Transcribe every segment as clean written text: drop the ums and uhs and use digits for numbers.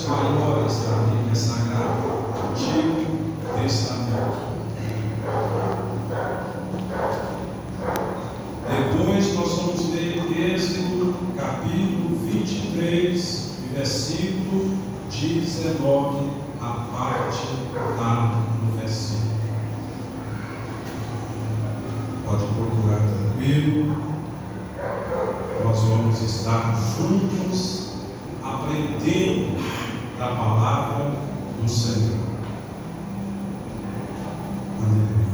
páginas maiores da Bíblia Sagrada, Antigo Testamento. Depois nós vamos ler Êxodo, capítulo 23, versículo 19, a parte lá no versículo. Pode procurar tranquilo. Nós vamos estar juntos aprendendo da palavra do Senhor. Aleluia.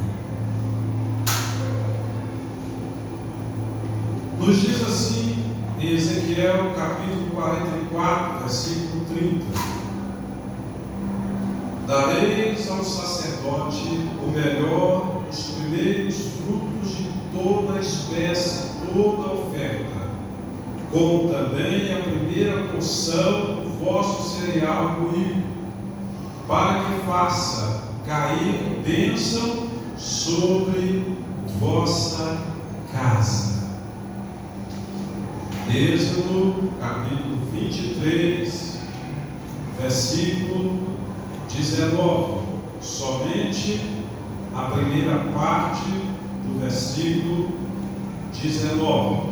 Nos diz assim em Ezequiel capítulo 44, versículo 30: Dareis ao sacerdote o melhor, os primeiros frutos de toda espécie, toda oferta, como também a primeira porção do vosso cereal moído, para que faça cair bênção sobre vossa casa. Êxodo capítulo 23, versículo 19, somente a primeira parte do versículo 19.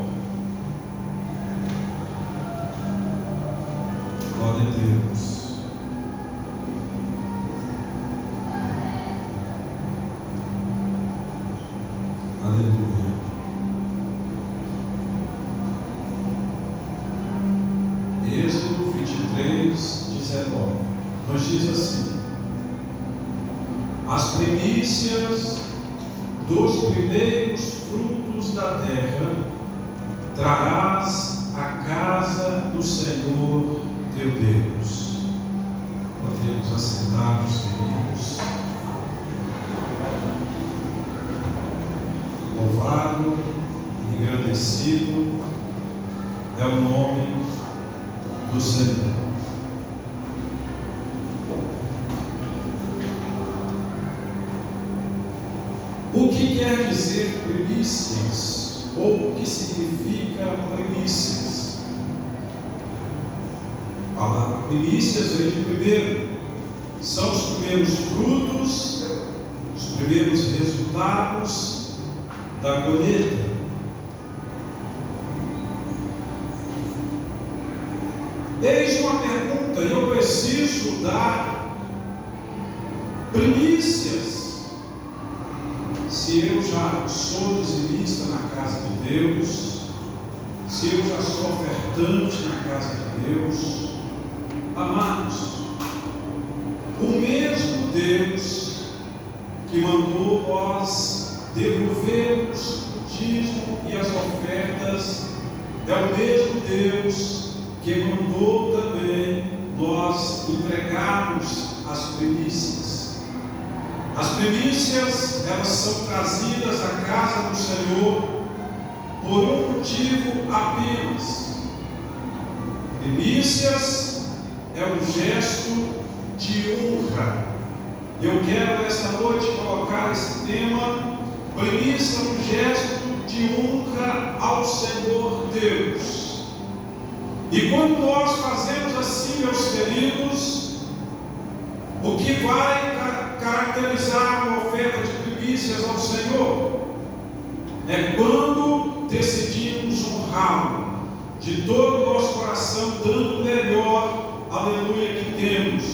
Glória a Deus. Aleluia. Êxodo 23, 19. Nos diz assim: as primícias dos primeiros frutos da terra trarás à casa do Senhor teu Deus. Podemos assentar, meus queridos. Louvado, engrandecido é o nome do Senhor. O que quer dizer primícias? Ou o que significa primícias? A palavra primícias vem de primeiro. São os primeiros frutos, os primeiros resultados da colheita. Eis uma pergunta: eu preciso dar primícias se eu já sou dizimista na casa de Deus, se eu já sou ofertante na casa de Deus? Amados, o mesmo Deus que mandou nós devolvermos o dízimo e as ofertas é o mesmo Deus que mandou também nós entregarmos as primícias. As primícias, elas são trazidas à casa do Senhor por um motivo apenas. Primícias é um gesto de honra. Eu quero esta noite colocar esse tema: primícia é um gesto de honra ao Senhor Deus. E quando nós fazemos assim, meus queridos, o que vai caracterizar uma oferta de primícias ao Senhor é quando decidimos honrá-lo de todo o nosso coração, dando o melhor, aleluia, que temos.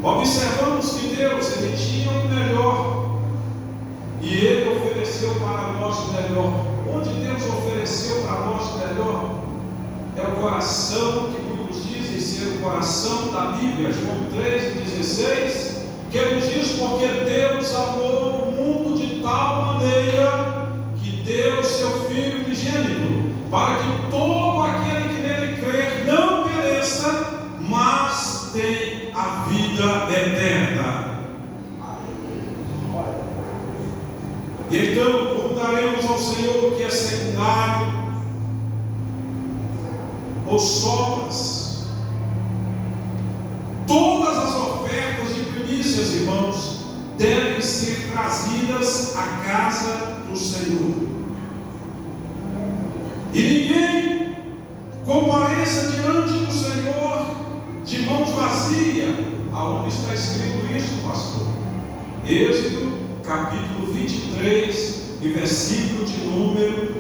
Observamos que Deus, Ele tinha o melhor e Ele ofereceu para nós o melhor. Onde Deus ofereceu para nós o melhor? É o coração que muitos dizem ser o coração da Bíblia, João 3,16, que ele diz: porque Deus amou o mundo de tal maneira que deu seu Filho unigênito, para que todo aquele que nele crer não pereça, mas tenha a vida eterna. Então, perguntaremos ao Senhor o que é secundário ou sobras. Todas as ofertas de primícias, irmãos, devem ser trazidas à casa do Senhor. E ninguém compareça diante do Senhor de mãos vazias. Aonde está escrito isso, pastor? Êxodo, capítulo 23, e versículo de número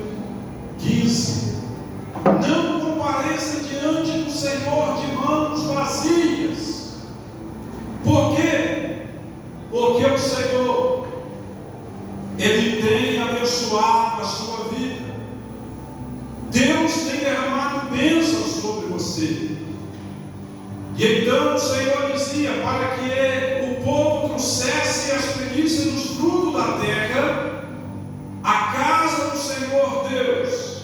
15. Não compareça diante do Senhor de mãos vazias. Por quê? Porque o Senhor, Ele tem abençoado a sua vida. Deus tem derramado bênçãos sobre você. E então o Senhor dizia para que o povo trouxesse as primícias dos frutos da terra à casa do Senhor Deus.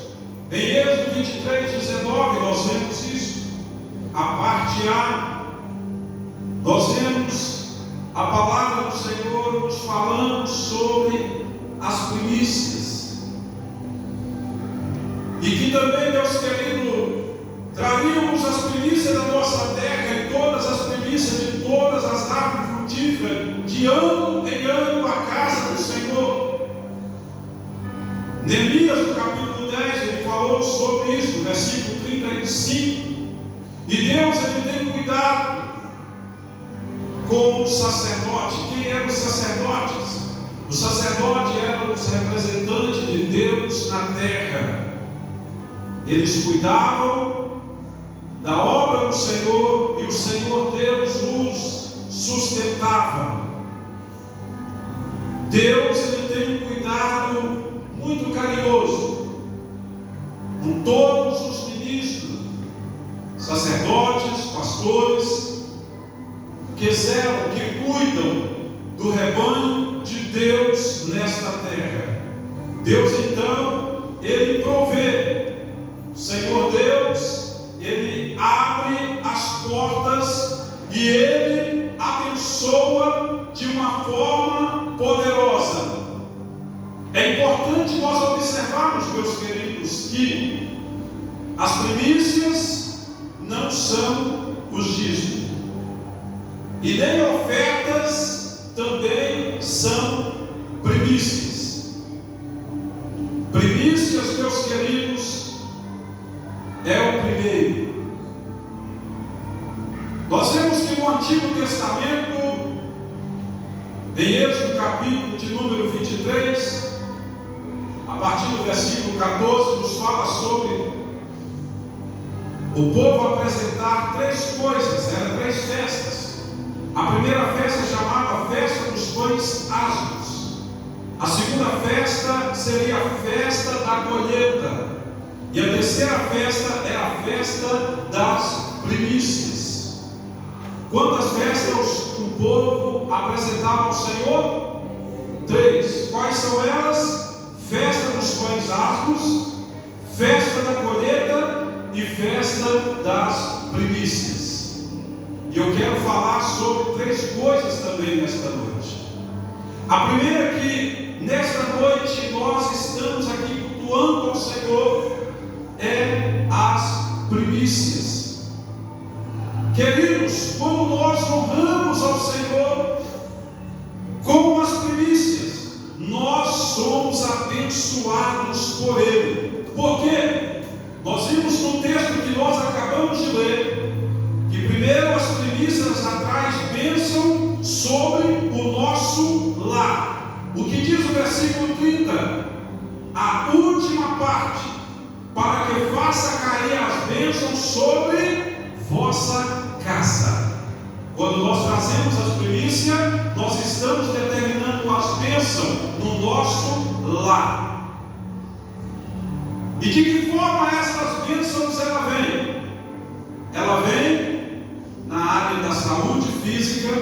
Em Êxodo 23, 19, nós vemos isso. A parte A, nós vemos a palavra do Senhor nos falando sobre as primícias. E que também, Deus querido, traríamos as primícias da nossa terra e todas as primícias de todas as árvores frutíferas, de ano em ano, à casa do Senhor. Neemias, no capítulo 10, ele falou sobre isso, no versículo 35. E Deus, Ele tem cuidado com o sacerdote. Quem eram os sacerdotes? Os sacerdotes eram os representantes de Deus na terra. Eles cuidavam da obra do Senhor e o Senhor Deus os sustentava. Deus, Ele tem um cuidado muito carinhoso com todos os ministros, sacerdotes, pastores, que zelam, que cuidam do rebanho de Deus nesta terra. Deus, então, Ele provê. O Senhor Deus, Ele abre as portas e Ele abençoa de uma forma poderosa. É importante nós observarmos, meus queridos, que as primícias não são os dízimos, e nem ofertas também são primícias. Primícias, meus queridos, é o primeiro. Nós vemos que no Antigo Testamento, em Êxodo capítulo de número 23, a partir do versículo 14, nos fala sobre o povo apresentar três coisas, eram três festas. A primeira festa chamava Festa dos Pães Asmos. A segunda festa seria a Festa da Colheita. E a terceira festa é a Festa das Primícias. Quantas festas o povo apresentava ao Senhor? Três. Quais são elas? Festa dos Pães Asmos, Festa da Colheita e Festa das Primícias. E eu quero falar sobre três coisas também nesta noite. A primeira é que nesta noite nós estamos aqui cultuando ao Senhor é as primícias. Queridos, como nós honramos ao Senhor com as primícias, nós somos abençoados por Ele. Por quê? Nós vimos no texto que nós acabamos de ler que primeiro as primícias atrás bênção sobre o nosso lar. O que diz o versículo 30? A última parte, para que faça cair as bênçãos sobre vossa casa. Quando nós trazemos as primícias, nós estamos determinando as bênçãos no nosso lar. E de que forma essas bênçãos ela vem? Ela vem na área da saúde física,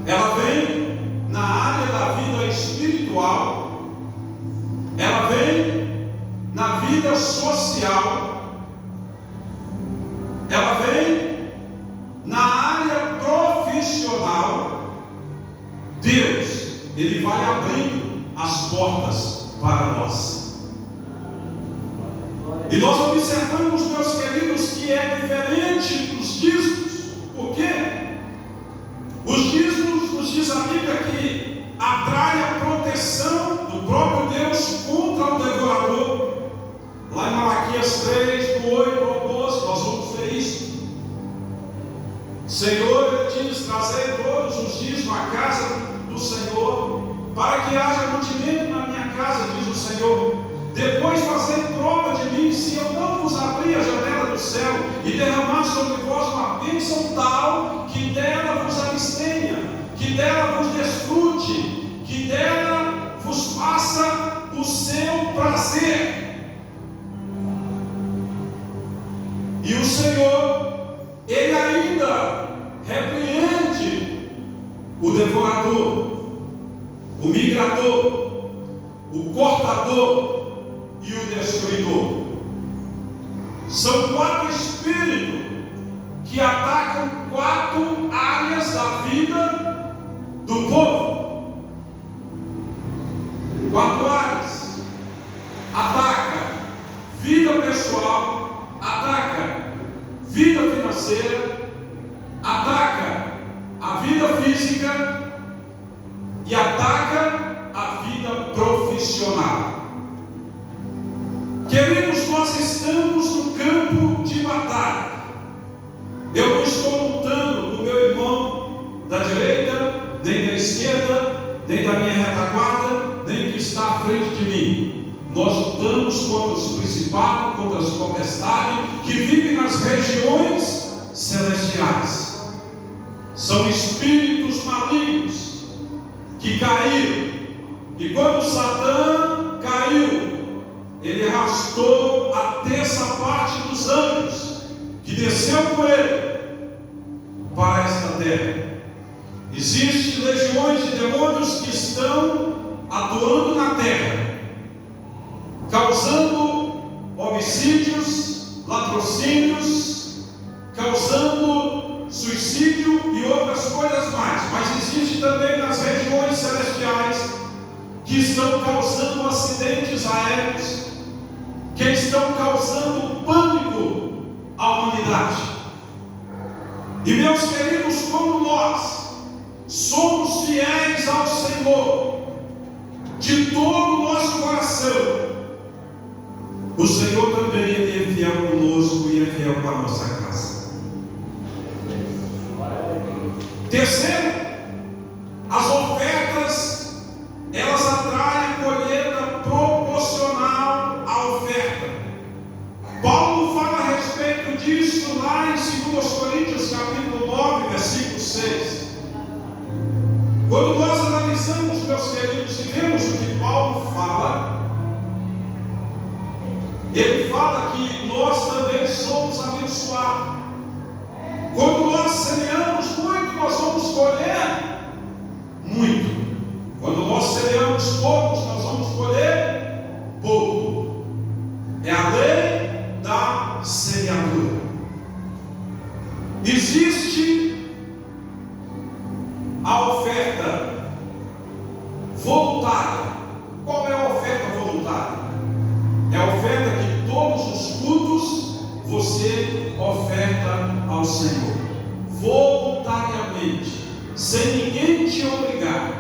ela vem na área da vida espiritual, ela vem na vida social, ela vem na área profissional. Deus, Ele vai abrindo as portas para nós. E nós observamos, meus queridos, que é diferente dos dízimos. Por quê? Os dízimos, nos diz a Bíblia, que atrai a proteção do próprio Deus contra o devorador. Lá em Malaquias 3, do 8 ao 12, nós vamos ver isso. Senhor, ele diz: trazei todos os dias à casa do Senhor, para que haja mantimento na minha casa, diz o Senhor. Depois fazei prova de mim, se eu não vos abrir a janela do céu e derramar sobre vós uma bênção tal, que dela vos abstenha, que dela vos desfrute, que dela vos faça o seu prazer. E o Senhor, ele ainda repreende o devorador, o migrador, o cortador e o destruidor. São 4 espíritos que atacam 4 áreas da vida do povo. 4 áreas. Ataca vida pessoal, ataca vida financeira, ataca a vida física e ataca a vida profissional. Queridos, nós estamos no campo de batalha. Eu não estou lutando com o meu irmão da direita, nem da esquerda, nem da minha retaguarda, nem que está à frente de mim. Nós lutamos contra os principados, contra as potestades que vivem nas regiões celestiais. São espíritos malignos que caíram. E quando Satã caiu, ele arrastou a 3ª parte dos anjos que desceu com ele para esta terra. Existem legiões de demônios que estão atuando na terra, causando homicídios, latrocínios, causando suicídio e outras coisas mais. Mas existe também nas regiões celestiais que estão causando acidentes aéreos, que estão causando pânico à humanidade. E meus queridos, como nós somos fiéis ao Senhor de todo o nosso coração, o Senhor também é fiel conosco e é fiel com a nossa casa. Terceiro, as ofertas, elas atraem colheita proporcional à oferta. Paulo fala a respeito disso lá em 2 Coríntios capítulo 9, versículo 6. Quando nós analisamos, meus queridos, e vemos o que Paulo fala, ele fala que nós também somos abençoados. Quando nós semeamos muito, nós vamos colher muito. Quando nós semeamos poucos, nós vamos colher pouco. É a lei da semeadura. Existe a oferta voluntária. Qual é a oferta voluntária? É a oferta que todos os cultos você oferta ao Senhor, voluntariamente, sem ninguém te obrigar,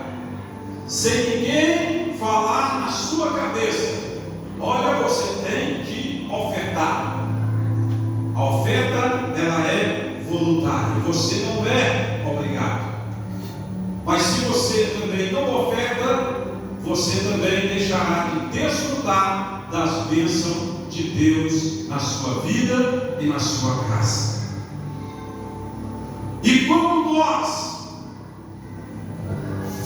sem ninguém falar na sua cabeça: olha, você tem que ofertar. A oferta, ela é voluntária, você não é obrigado. Mas se você também não oferta, você também deixará de desfrutar das bênçãos de Deus na sua vida e na sua casa. E quando nós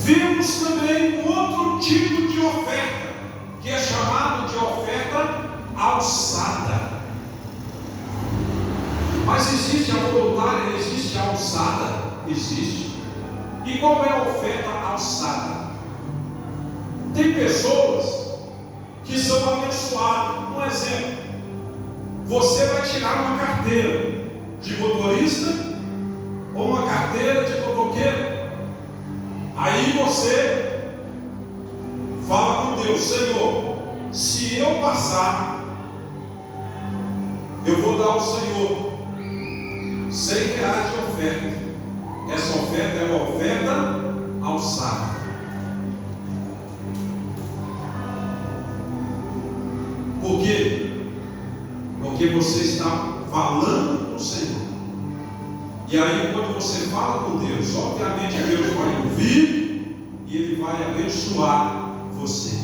vemos também outro tipo de oferta, que é chamado de oferta alçada. Mas existe a voluntária, existe a alçada? Existe. E qual é a oferta alçada? Tem pessoas que são abençoadas. Um exemplo: você vai tirar uma carteira de motorista ou uma carteira de motoqueiro. Aí você fala com Deus: Senhor, se eu passar, eu vou dar ao Senhor R$100 de oferta. Essa oferta é uma oferta alçada. Por quê? Porque você está falando com o Senhor. E aí, quando você fala com Deus, obviamente Deus vai ouvir e Ele vai abençoar você.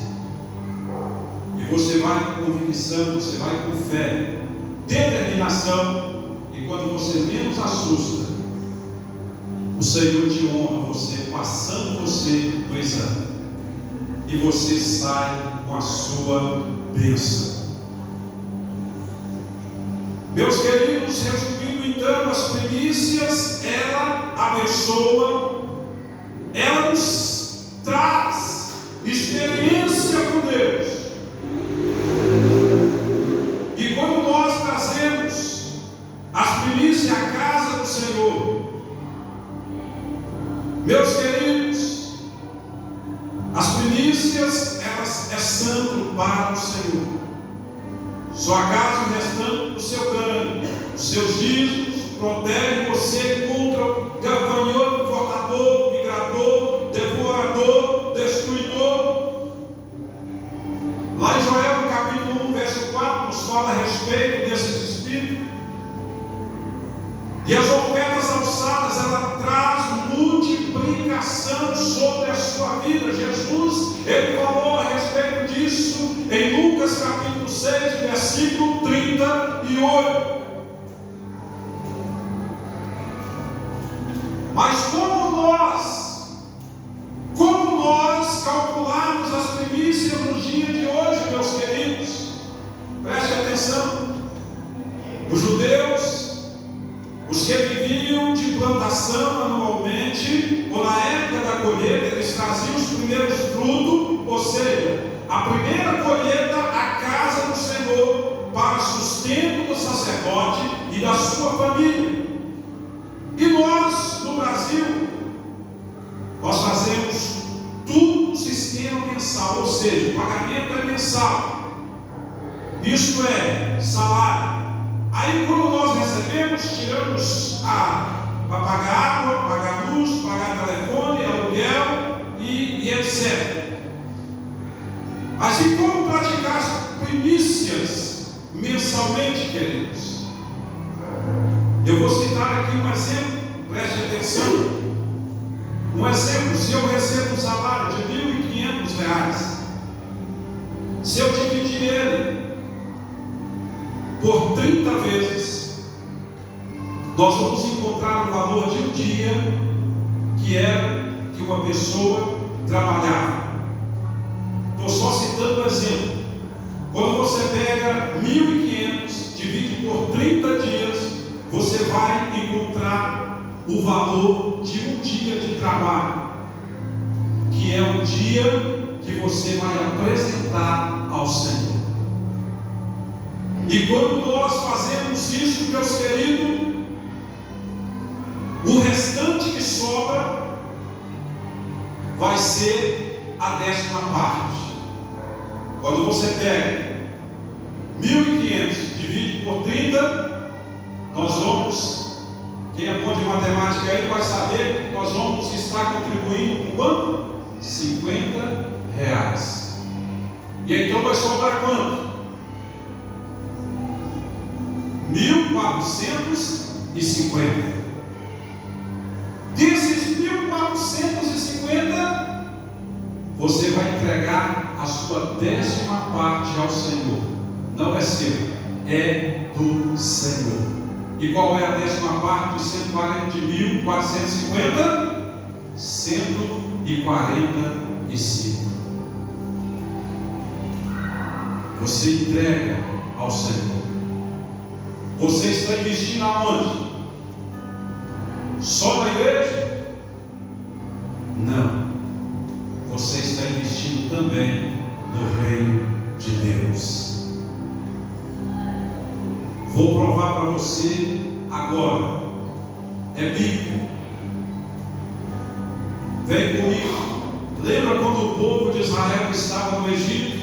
E você vai com convicção, você vai com fé, determinação. E quando você menos assusta, o Senhor te honra você, passando você no exame. E você sai com a sua bênção. Meus queridos, resumindo então, as primícias, ela abençoa, ela nos traz experiência com Deus. E quando nós trazemos as primícias à casa do Senhor, meus queridos, as primícias, elas é santo para o Senhor. Sua casa o restante do seu ganho, os seus dízimos, protege você contra o gafanhoto, portador, migrador, devorador, destruidor. Lá em Joel, no capítulo 1, verso 4, nos fala a respeito desses espíritos. E as ofertas alçadas, ela traz multiplicação sobre a sua vida. Jesus, ele falou a respeito disso em Lucas capítulo 6, versículo 38. Mas como nós calculamos as primícias no dia de hoje, meus queridos? Preste atenção. Os judeus, os que viviam de plantação anualmente, ou na época da colheita, eles traziam os primeiros frutos, ou seja, a primeira colheita à casa do Senhor, para sustento do sacerdote e da sua família. E nós, no Brasil, nós fazemos tudo no sistema mensal, ou seja, o pagamento é mensal. Isto é, salário. Aí quando nós recebemos, tiramos para pagar água, pagar luz, pagar telefone, aluguel e etc. Assim como praticar as primícias mensalmente, queridos? Eu vou citar aqui um exemplo, preste atenção. Um exemplo, se eu recebo um salário de R$1.500, se eu dividir ele por 30 vezes, nós vamos encontrar o valor de um dia que era que uma pessoa trabalhava. Estou só citando um exemplo. Quando você pega 1.500, divide por 30 dias, você vai encontrar o valor de um dia de trabalho, que é o dia que você vai apresentar ao Senhor. E quando nós fazemos isso, meus queridos, o restante que sobra vai ser a 10ª parte. Quando você pega 1.500, divide por 30, nós vamos, quem é bom de matemática aí vai saber que nós vamos estar contribuindo com quanto? R$50. E então vai sobrar quanto? 1.450. Desses 1.450, você vai entregar a sua 10ª parte ao Senhor. Não é seu, é do Senhor. E qual é a 10ª parte dos 140.450? 145. Você entrega ao Senhor. Você está investindo aonde? Só na igreja? Não. Você está investindo também no reino de Deus. Vou provar para você agora. É bíblico. Vem comigo. Lembra quando o povo de Israel estava no Egito?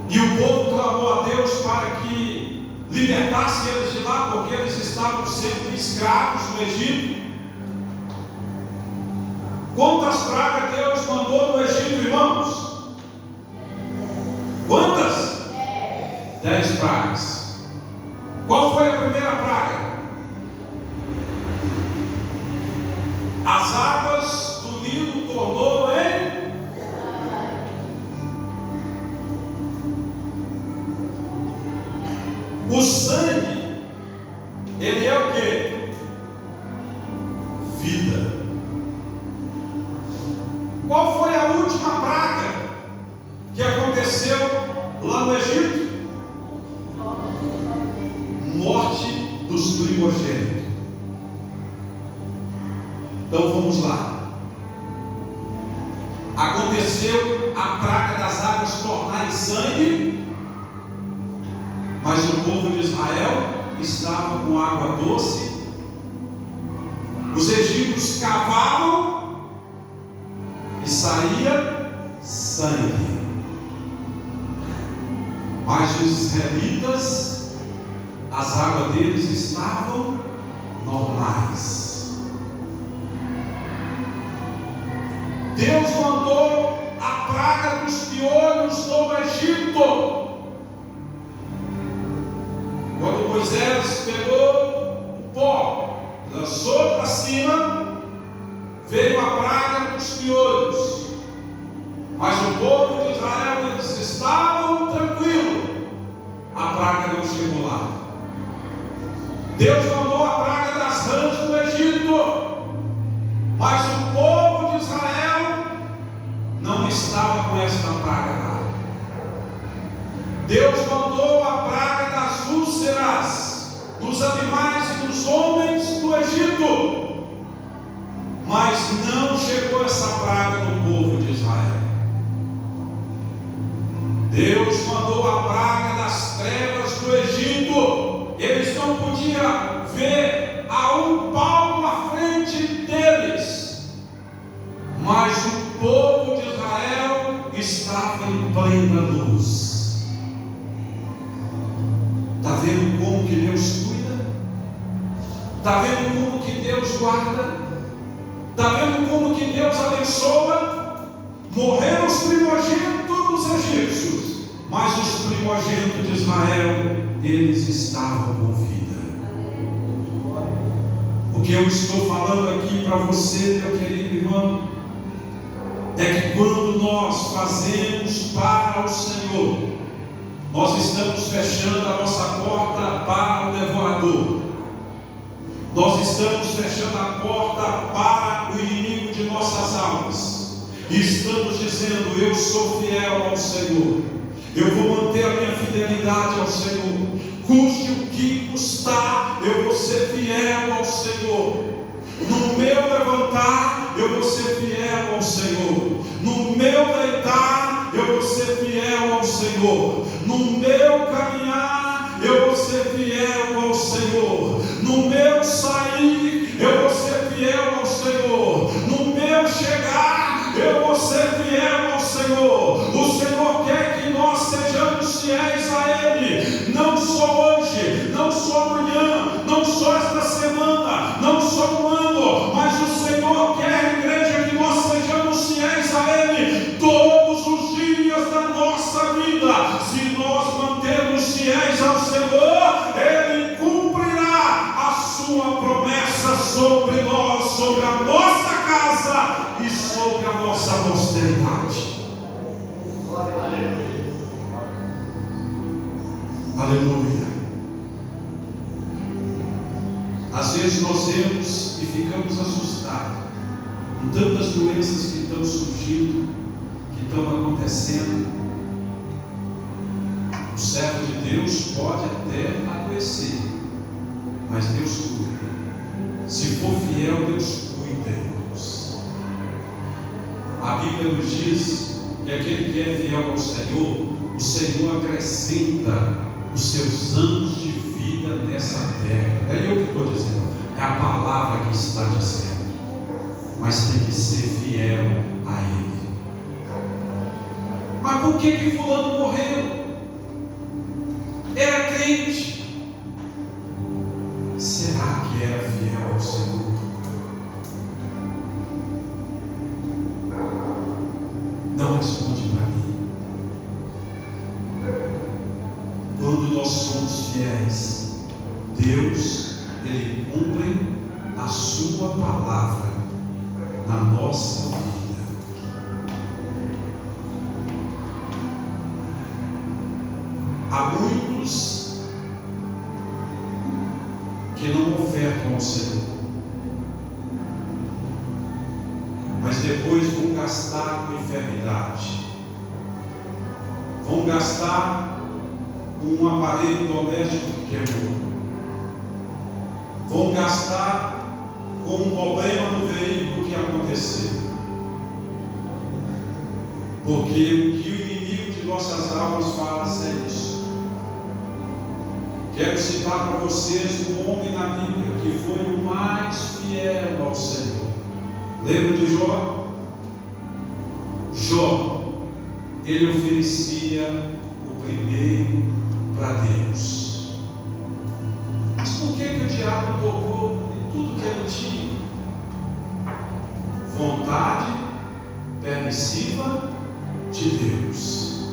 E o povo clamou a Deus para que libertasse eles de lá, porque eles estavam sendo escravos no Egito. Quantas pragas Deus mandou no Egito, irmãos? Quantas? 10 pragas. Qual foi a primeira praga? As águas do Nilo tornou em o sangue. Ele é o quê? Vida. Qual foi a última praga que aconteceu lá no Egito? Morte dos primogênitos. Então vamos lá. Aconteceu a praga das águas tornarem sangue, mas o povo de Israel estava com água doce. Os egípcios cavavam e saía sangue, mas os israelitas, as águas deles estavam normais. Deus mandou a praga dos piolhos no Egito. Quando Moisés pegou o pó, lançou para cima, veio a praga dos piolhos. Mas o povo de Israel, eles estavam tranquilos. A praga não chegou lá. Deus mandou a praga das rãs do Egito, mas o povo de Israel não estava com esta praga lá. Deus mandou a praga das úlceras dos animais e dos homens do Egito, mas não chegou essa praga no povo de Israel. Deus mandou a praga das trevas do Egito. Eles não podiam ver a um palmo à frente deles, mas o povo de Israel estava em plena luz. Está vendo como que Deus cuida? Está vendo como que Deus guarda? Está vendo como que Deus abençoa? Morreram os primogênitos dos egípcios, mas os primogênitos de Israel, eles estavam com vida. O que eu estou falando aqui para você, meu querido irmão, é que quando nós fazemos para o Senhor, nós estamos fechando a nossa porta para o devorador. Nós estamos fechando a porta para o inimigo de nossas almas. E estamos dizendo: eu sou fiel ao Senhor. Eu vou manter a minha fidelidade ao Senhor. Custe o que custar, eu vou ser fiel ao Senhor. No meu levantar, eu vou ser fiel ao Senhor. No meu deitar, eu vou ser fiel ao Senhor. No meu caminhar, eu vou ser fiel ao Senhor. No meu sair, eu vou ser fiel ao Senhor. No meu chegar, eu vou ser fiel ao Senhor. O Senhor quer que nós sejamos fiéis a Ele, não só hoje, não só amanhã, não só esta semana, não só um ano, mas o Senhor quer, igreja, que nós sejamos fiéis a Ele todos os dias da nossa vida. Se nós mantermos fiéis ao Senhor, Ele cumprirá a sua promessa sobre nós, sobre a nossa casa e sobre a nossa posteridade. Aleluia. Às vezes nós vemos e ficamos assustados com tantas doenças que estão surgindo, que estão acontecendo. O servo de Deus pode até adoecer, mas Deus cuida. Se for fiel, Deus cuida, irmãos. A Bíblia nos diz que aquele que é fiel ao Senhor, o Senhor acrescenta os seus anos de vida nessa terra. É eu que estou dizendo, é a palavra que está dizendo. Mas tem que ser fiel a Ele. Mas por que fulano morreu? Era crente. Será que era fiel ao Senhor? Não responde para mim. Quando nós somos fiéis, Deus, Ele cumpre a sua palavra na nossa vida. Há muitos que não ofertam ao Senhor, mas depois vão gastar com enfermidade, vão gastar com um aparelho doméstico que quebrou, vão gastar com um problema no veículo que aconteceu, porque o que o inimigo de nossas almas faz é isso. Quero citar para vocês um homem na Bíblia que foi o mais fiel ao Senhor. Lembra de Jó? Jó, ele oferecia o primeiro para Deus. Mas por que o diabo tocou em tudo que ele tinha? Vontade permissiva de Deus.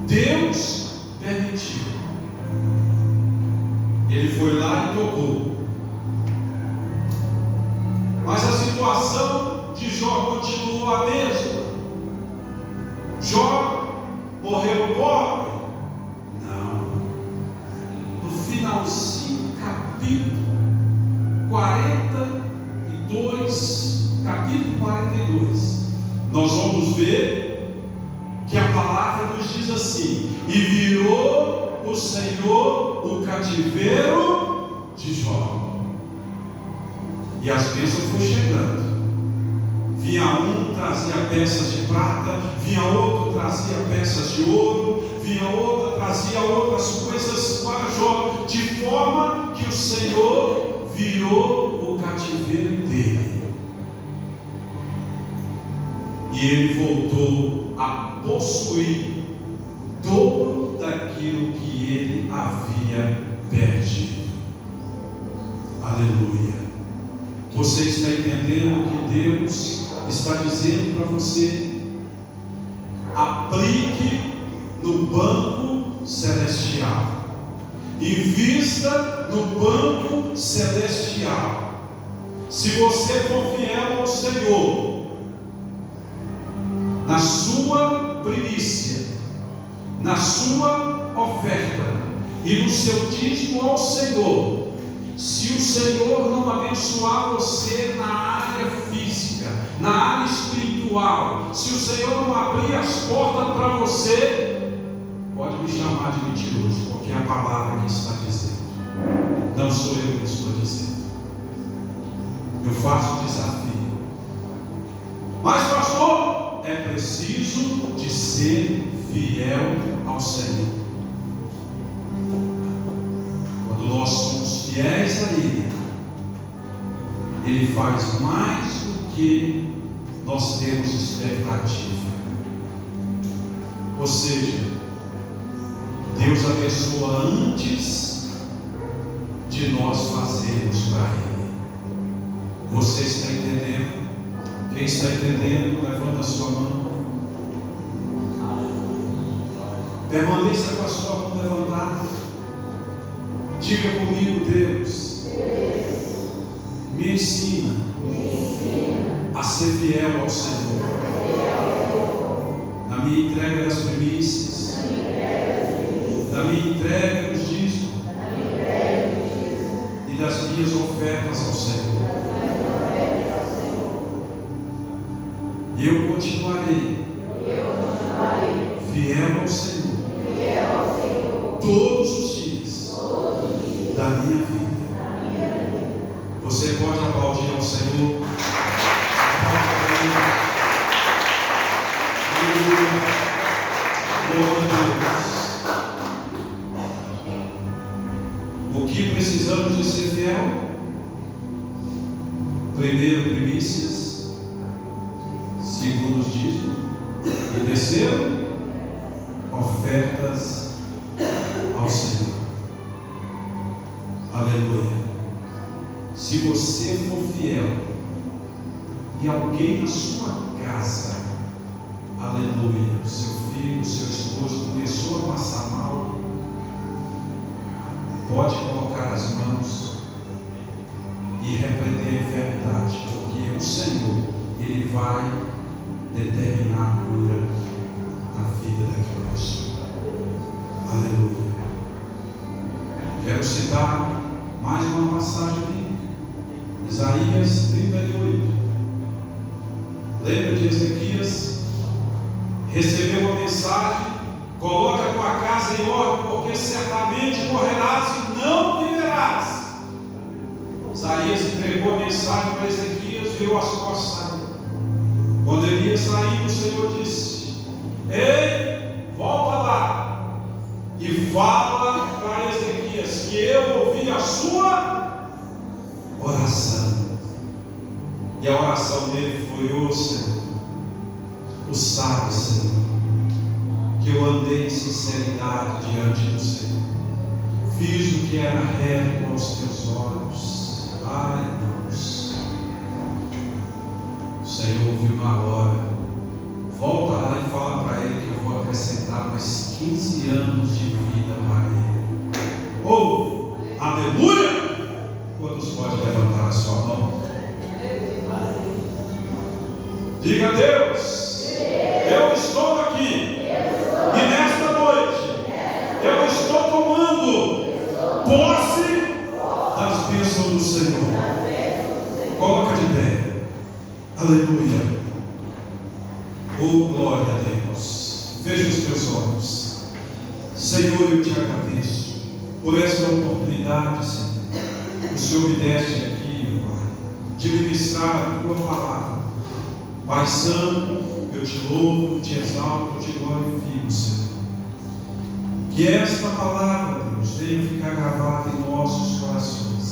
Deus permitiu. Ele foi lá e tocou. Mas a situação de Jó continuou a mesma. Jó morreu pobre? Não. No finalzinho, capítulo 42, nós vamos ver que a palavra nos diz assim: e virou o Senhor o cativeiro de Jó. E as bênçãos foram chegando. Vinha um, trazia peças de prata, vinha outro, trazia peças de ouro, vinha outra, trazia outras coisas para Jó, de forma que o Senhor virou o cativeiro dele. E ele voltou a possuir dobro daquilo que ele havia perdido. Aleluia. Você está entendendo o que Deus está dizendo para você? Aplique no banco celestial. Invista no banco celestial. Se você for fiel ao Senhor, na sua primícia, na sua oferta e no seu dízimo ao Senhor, se o Senhor não abençoar você na área física, na área espiritual, se o Senhor não abrir as portas para você, pode me chamar de mentiroso, porque é a palavra que está dizendo, não sou eu que estou dizendo. Eu faço o desafio. Mas pastor, é preciso de ser fiel ao Senhor. Quando nós somos fiéis a Ele faz mais do que nós temos expectativa. Ou seja, Deus abençoa antes de nós fazermos para Ele. Você está entendendo? Quem está entendendo, levanta a sua mão. Permaneça com a sua mão levantada. Diga comigo: Deus, me ensina a ser fiel ao Senhor na minha entrega das primícias, na minha entrega dos dízimos e das minhas ofertas ao Senhor. E eu continuarei fiel ao Senhor todos os dias da minha vida. Você pode aplaudir ao Senhor. O que precisamos de ser fiel? Primeiro, primícias. Segundo, os dízimos. E terceiro, ofertas ao Senhor. Aleluia. Se você for fiel e alguém na sua casa, aleluia, o seu filho, o seu esposo começou a passar mal, pode colocar as mãos e repreender a enfermidade, porque o Ele vai determinar a cura na vida daquela pessoa. Aleluia. Quero citar mais uma passagem bíblica. Isaías 38. Lembra de Ezequias? Recebeu uma mensagem: coloca a tua casa em ordem, porque certamente morrerás e não viverás. Isaías entregou a mensagem para Ezequias, virou as costas. Quando ele ia sair, o Senhor disse: ei, volta lá e fala para Ezequias que eu ouvi a sua oração. E a oração dele foi: ô Senhor, tu sabes, Senhor, que eu andei em sinceridade diante do Senhor, fiz o que era reto aos teus olhos. Ai, Deus, o Senhor ouviu na hora. Volta lá e fala para ele que eu vou acrescentar mais 15 anos de vida para ele. Oh, aleluia! Quantos podem levantar a sua mão? Diga a Deus: eu estou aqui, e nesta noite eu estou tomando posse das bênçãos do Senhor. Coloca de pé. Aleluia. Oh, glória a Deus. Feche os teus olhos. Senhor, eu te agradeço por esta oportunidade, Senhor. O Senhor me deste aqui, Pai, de ministrar a tua palavra. Pai Santo, eu te louvo, te exalto, eu te glorifico, Senhor. Que esta palavra, Deus, venha ficar gravada em nossos